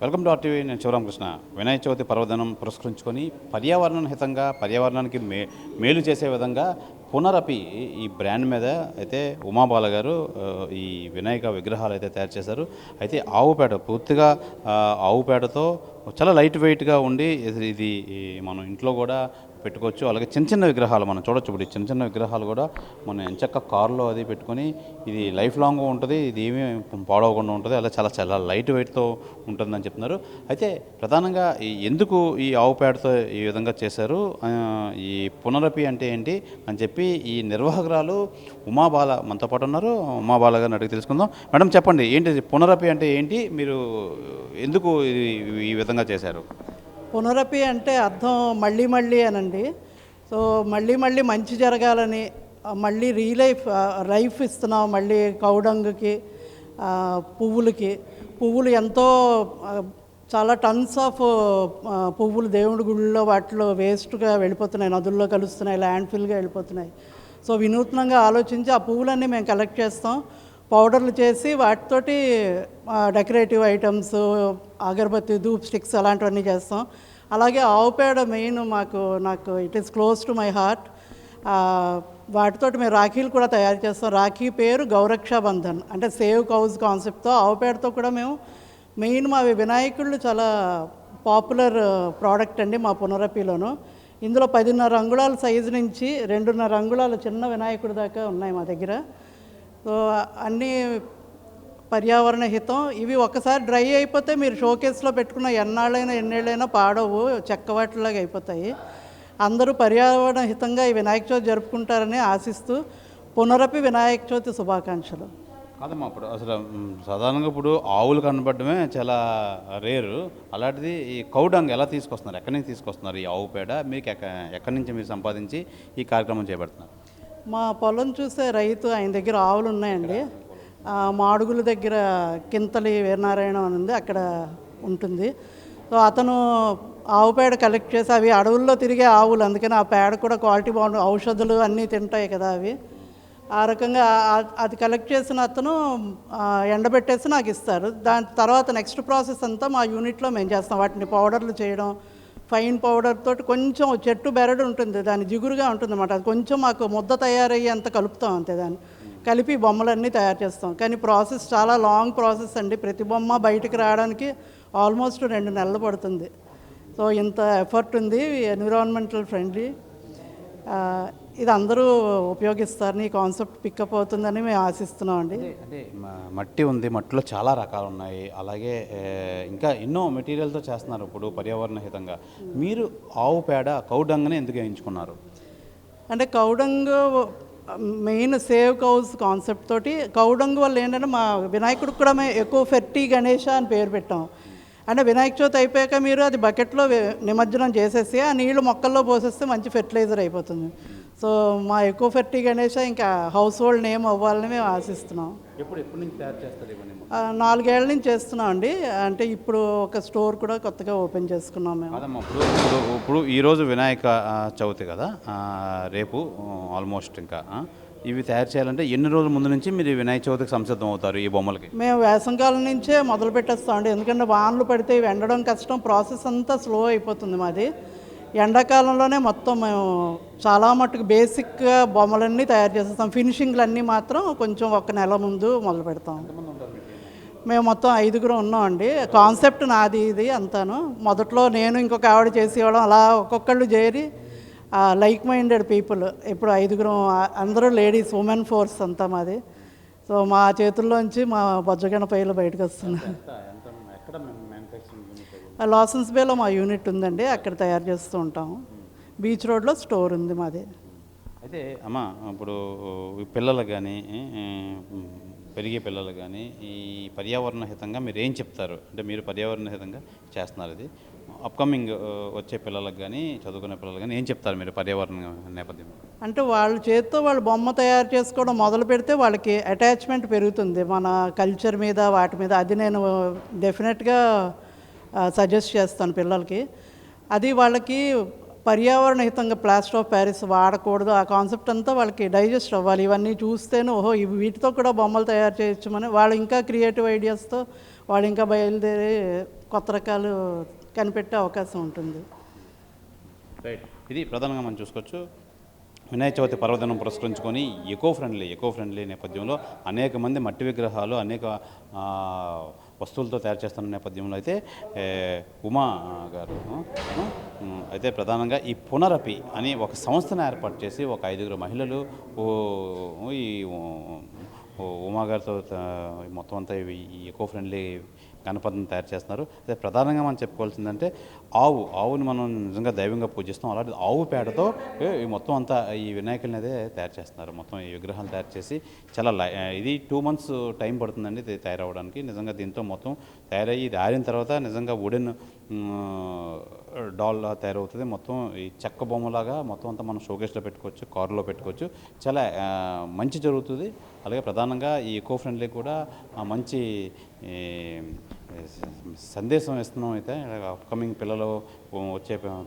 Welcome to RTV. నేను శివరామకృష్ణ. వినాయక చవితి పర్వదినం పురస్కరించుకొని పర్యావరణ హితంగా పర్యావరణానికి మేలు చేసే విధంగా పునరపి ఈ బ్రాండ్ మీద అయితే ఉమాబాల గారు ఈ వినాయక విగ్రహాలు అయితే తయారు చేశారు. అయితే ఆవు పేడ పూర్తిగా ఆవు పేడతో చాలా లైట్ వెయిట్గా ఉండి ఇది మనం ఇంట్లో కూడా పెట్టుకోవచ్చు. అలాగే చిన్న చిన్న విగ్రహాలు మనం చూడొచ్చు. ఇప్పుడు చిన్న చిన్న విగ్రహాలు కూడా మనం ఎంచక్క కారులో అది పెట్టుకొని ఇది లైఫ్ లాంగ్ ఉంటుంది, ఇది ఏమీ పాడవకుండా ఉంటుంది, అలా చాలా చాలా లైట్ వెయిట్తో ఉంటుందని చెప్తున్నారు. అయితే ప్రధానంగా ఎందుకు ఈ ఆవు పేడతో ఈ విధంగా చేశారు, ఈ పునరపి అంటే ఏంటి అని చెప్పి ఈ నిర్వాహకురాలు ఉమాబాల మనతో పాటు ఉన్నారు. ఉమాబాల గారిని అడిగి తెలుసుకుందాం. మేడం చెప్పండి, ఏంటి పునరపి అంటే ఏంటి, మీరు ఎందుకు ఈ విధంగా చేశారు? పునరపి అంటే అర్థం మళ్ళీ మళ్ళీ అనండి. సో మళ్ళీ మళ్ళీ మంచి జరగాలని మళ్ళీ లైఫ్ ఇస్తున్నాం. మళ్ళీ కౌడంగుకి, పువ్వులు ఎంతో చాలా టన్స్ ఆఫ్ పువ్వులు దేవుడి గుళ్ళో వాటిలో వేస్ట్గా వెళ్ళిపోతున్నాయి, నదుల్లో కలుస్తున్నాయి, ల్యాండ్ ఫిల్గా వెళ్ళిపోతున్నాయి. సో వినూత్నంగా ఆలోచించి ఆ పువ్వులన్నీ మేము కలెక్ట్ చేస్తాం, పౌడర్లు చేసి వాటితోటి డెకరేటివ్ ఐటమ్స్, అగరబత్తి, ధూప్ స్టిక్స్ అలాంటివన్నీ చేస్తాం. అలాగే ఆవు పేడ మెయిన్ నాకు it is close to my heart. వాటితోటి మేము రాఖీలు కూడా తయారు చేస్తాం. రాఖీ పేరు గౌరక్షా బంధన్, అంటే సేవ్ కౌజ్ కాన్సెప్ట్తో. ఆవు పేడతో కూడా మేము మెయిన్ మా వినాయకుళ్ళు చాలా పాపులర్ ప్రోడక్ట్ అండి మా పునరపిలోను. ఇందులో 10.5 అంగుళాల సైజు నుంచి 2.5 అంగుళాల చిన్న వినాయకుడి దాకా ఉన్నాయి మా దగ్గర. సో అన్నీ పర్యావరణ హితం. ఇవి ఒకసారి డ్రై అయిపోతే మీరు షోకేస్లో పెట్టుకున్న ఎన్నేళ్ళైనా పాడవు, చెక్కవాటిలాగా అయిపోతాయి. అందరూ పర్యావరణ హితంగా ఈ వినాయక చవితి జరుపుకుంటారని ఆశిస్తూ పునరపి వినాయక చవితి శుభాకాంక్షలు. కాదమ్మా, ఇప్పుడు అసలు సాధారణంగా ఇప్పుడు ఆవులు కనపడమే చాలా రేరు. అలాంటిది ఈ కౌడంగ్ ఎలా తీసుకొస్తున్నారు, ఎక్కడి నుంచి తీసుకొస్తున్నారు? ఈ ఆవు పేడ మీకు ఎక్కడి నుంచి మీరు సంపాదించి ఈ కార్యక్రమం చేపడుతున్నారు? మా పొలం చూసే రైతు, ఆయన దగ్గర ఆవులు ఉన్నాయండి. మాడుగుల దగ్గర కింతలి వీరనారాయణ అని ఉంది, అక్కడ ఉంటుంది. సో అతను ఆవు పేడ కలెక్ట్ చేసి, అవి అడవుల్లో తిరిగే ఆవులు, అందుకని ఆ పేడ కూడా క్వాలిటీ బాగుంటుంది, ఔషధులు అన్నీ తింటాయి కదా అవి. ఆ రకంగా అది కలెక్ట్ చేసిన అతను ఎండబెట్టేసి నాకు ఇస్తారు. దాని తర్వాత నెక్స్ట్ ప్రాసెస్ అంతా మా యూనిట్లో మేము చేస్తాం. వాటిని పౌడర్లు చేయడం, ఫైన్ పౌడర్ తోటి కొంచెం చెట్టు బెరడు ఉంటుంది, దాని జిగురుగా ఉంటుంది అన్నమాట. అది కొంచెం మాకు ముద్ద తయారయ్యి అంత కలుపుతాం అంతే, దాన్ని కలిపి బొమ్మలన్నీ తయారు చేస్తాం. కానీ ప్రాసెస్ చాలా లాంగ్ ప్రాసెస్ అండి. ప్రతి బొమ్మ బయటకు రావడానికి ఆల్మోస్ట్ 2 నెలలు పడుతుంది. సో ఇంత ఎఫర్ట్ ఉంది. ఎన్విరాన్మెంటల్ ఫ్రెండ్లీ, ఇది అందరూ ఉపయోగిస్తారని, ఈ కాన్సెప్ట్ పికప్ అవుతుందని మేము ఆశిస్తున్నాం అండి. అంటే మట్టి ఉంది, మట్టిలో చాలా రకాలు ఉన్నాయి, అలాగే ఇంకా ఎన్నో మెటీరియల్తో చేస్తున్నారు ఇప్పుడు పర్యావరణ హితంగా. మీరు ఆవు పేడ కౌడంగ్ని ఎందుకు ఎంచుకున్నారు? అంటే కౌడంగు మెయిన్ సేవ్ కౌజ్ కాన్సెప్ట్ తోటి. కౌడంగు వల్ల ఏంటంటే మా వినాయకుడికి కూడా మేము ఎక్కువ ఫెర్టీ గణేష అని పేరు పెట్టాం. అంటే వినాయక చవితి అయిపోయాక మీరు అది బకెట్లో నిమజ్జనం చేసేసి ఆ నీళ్లు మొక్కల్లో పోసేస్తే మంచి ఫెర్టిలైజర్ అయిపోతుంది. సో మా ఎక్కువ ఫెర్టీ గణేష ఇంకా హౌస్ హోల్డ్ నేమ్ అవ్వాలని మేము ఆశిస్తున్నాం. ఎప్పటి నుంచి తయారు చేస్తారు? 4 ఏళ్ల నుంచి చేస్తున్నాం అండి. అంటే ఇప్పుడు ఒక స్టోర్ కూడా కొత్తగా ఓపెన్ చేసుకున్నాం మేము. ఇప్పుడు ఈరోజు వినాయక చవితి కదా, రేపు ఆల్మోస్ట్ ఇంకా ఇవి తయారు చేయాలంటే ఎన్ని రోజుల ముందు నుంచి మీరు వినాయక చవితికి సంసిద్ధం అవుతారు ఈ బొమ్మలకి? మేము వేసంకాలం నుంచే మొదలు పెట్టేస్తామండి. ఎందుకంటే వానలు పడితే ఇవి ఎండడం కష్టం, ప్రాసెస్ అంతా స్లో అయిపోతుంది మాది. ఎండాకాలంలోనే మొత్తం మేము చాలా మట్టుకు బేసిక్గా బొమ్మలన్నీ తయారు చేసేస్తాం. ఫినిషింగ్లు అన్నీ మాత్రం కొంచెం 1 నెల ముందు మొదలు పెడతాం. మేము మొత్తం 5గురు ఉన్నామండి. కాన్సెప్ట్ నాది ఇది అంతాను. మొదట్లో నేను ఇంకొక ఆవిడ చేసేవాళ్ళం, అలా ఒక్కొక్కళ్ళు చేరి లైక్ మైండెడ్ పీపుల్. ఇప్పుడు 5గురు, అందరూ లేడీస్, ఉమెన్ ఫోర్స్ అంతా మాది. సో మా చేతుల్లోంచి మా బొజ్జగణపైలు బయటకు వస్తున్నాయి. లాసెన్స్ బేలో మా యూనిట్ ఉందండి, అక్కడ తయారు చేస్తూ ఉంటాము. బీచ్ రోడ్లో స్టోర్ ఉంది మాది. అయితే అమ్మ, ఇప్పుడు పిల్లలకు కానీ, పెరిగే పిల్లలకు కానీ ఈ పర్యావరణ హితంగా మీరు ఏం చెప్తారు? అంటే మీరు పర్యావరణ హితంగా చేస్తున్నారు, ఇది అప్కమింగ్ వచ్చే పిల్లలకు కానీ, చదువుకునే పిల్లలకు కానీ ఏం చెప్తారు మీరు పర్యావరణ నేపథ్యం? అంటే వాళ్ళ చేతితో వాళ్ళు బొమ్మ తయారు చేసుకోవడం మొదలు పెడితే వాళ్ళకి అటాచ్మెంట్ పెరుగుతుంది మన కల్చర్ మీద, వాటి మీద. అది నేను డెఫినెట్గా సజెస్ట్ చేస్తాను పిల్లలకి. అది వాళ్ళకి పర్యావరణ హితంగా ప్లాస్టర్ ఆఫ్ ప్యారిస్ వాడకూడదు, ఆ కాన్సెప్ట్ అంతా వాళ్ళకి డైజెస్ట్ అవ్వాలి. ఇవన్నీ చూస్తేనే ఓహో ఇవి వీటితో కూడా బొమ్మలు తయారు చేయొచ్చమని వాళ్ళు ఇంకా క్రియేటివ్ ఐడియాస్తో వాళ్ళు ఇంకా బయలుదేరి కొత్త రకాలు కనిపెట్టే అవకాశం ఉంటుంది. రైట్, ఇది ప్రధానంగా మనం చూసుకోవచ్చు. వినాయక చవితి పర్వదినం పురస్కరించుకొని ఎకో ఫ్రెండ్లీ నేపథ్యంలో అనేక మంది మట్టి విగ్రహాలు అనేక వస్తువులతో తయారు చేస్తున్న నేపథ్యంలో అయితే ఉమా గారు అయితే ప్రధానంగా ఈ పునరపి అని ఒక సంస్థను ఏర్పాటు చేసి ఒక 5 మహిళలు ఈ ఉమా గారితో మొత్తం అంతా ఈ ఎకో ఫ్రెండ్లీ గణపతిని తయారు చేస్తున్నారు. అదే ప్రధానంగా మనం చెప్పుకోవాల్సిందంటే ఆవుని మనం నిజంగా దైవంగా పూజిస్తాం. అలాంటి ఆవు పేడతో ఈ మొత్తం అంతా ఈ వినాయకుల్ని అయితే తయారు చేస్తున్నారు. మొత్తం ఈ విగ్రహాలు తయారు చేసి చాలా ఇది 2 months టైం పడుతుందండి ఇది తయారవడానికి. నిజంగా దీంతో మొత్తం తయారయ్యి ఇది ఆరిన తర్వాత నిజంగా వుడెన్ డాల్లా తయారవుతుంది. మొత్తం ఈ చెక్క బొమ్మలాగా మొత్తం అంతా మనం షోకేస్లో పెట్టుకోవచ్చు, కారులో పెట్టుకోవచ్చు. చాలా మంచి జరుగుతుంది. అలాగే ప్రధానంగా ఈ ఎకో ఫ్రెండ్లీ కూడా మంచి సందేశం ఇస్తున్నాం. అయితే అప్కమింగ్ పిల్లలు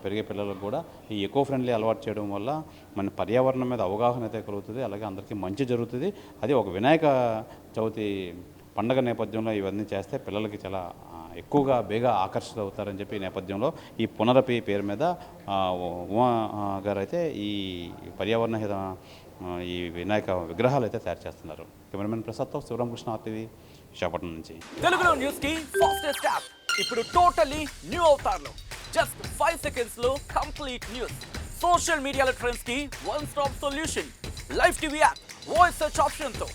పెరిగే పిల్లలకు కూడా ఈ ఎకో ఫ్రెండ్లీ అలవాటు చేయడం వల్ల మన పర్యావరణం మీద అవగాహన అయితే కలుగుతుంది. అలాగే అందరికీ మంచి జరుగుతుంది. అది ఒక వినాయక చవితి పండగ నేపథ్యంలో ఇవన్నీ చేస్తే పిల్లలకి చాలా ఎక్కువగా బేగా ఆకర్షితులు అవుతారని చెప్పి ఈ నేపథ్యంలో ఈ పునరపి పేరు మీద ఉమా గారు అయితే ఈ పర్యావరణ ఈ వినాయక విగ్రహాలు అయితే తయారు చేస్తున్నారు. కెమెరామెన్ ప్రసాద్తో శివరామకృష్ణ, RTV, విశాఖపట్నం నుంచి. తెలుగులో న్యూస్ కి ఫాస్టెస్ట్ యాప్ ఇప్పుడు టోటలీ న్యూ అవతార్లో జస్ట్ 5 seconds లో కంప్లీట్ న్యూస్. సోషల్ మీడియాలో ట్రెండ్స్ కి one stop solution. Live TV app voice search option తో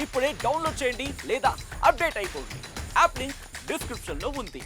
ఇప్పుడే డౌన్లోడ్ చేయండి లేదా అప్డేట్ అయిపోండి. యాప్ లింక్ డిస్క్రిప్షన్ లో ఉంది.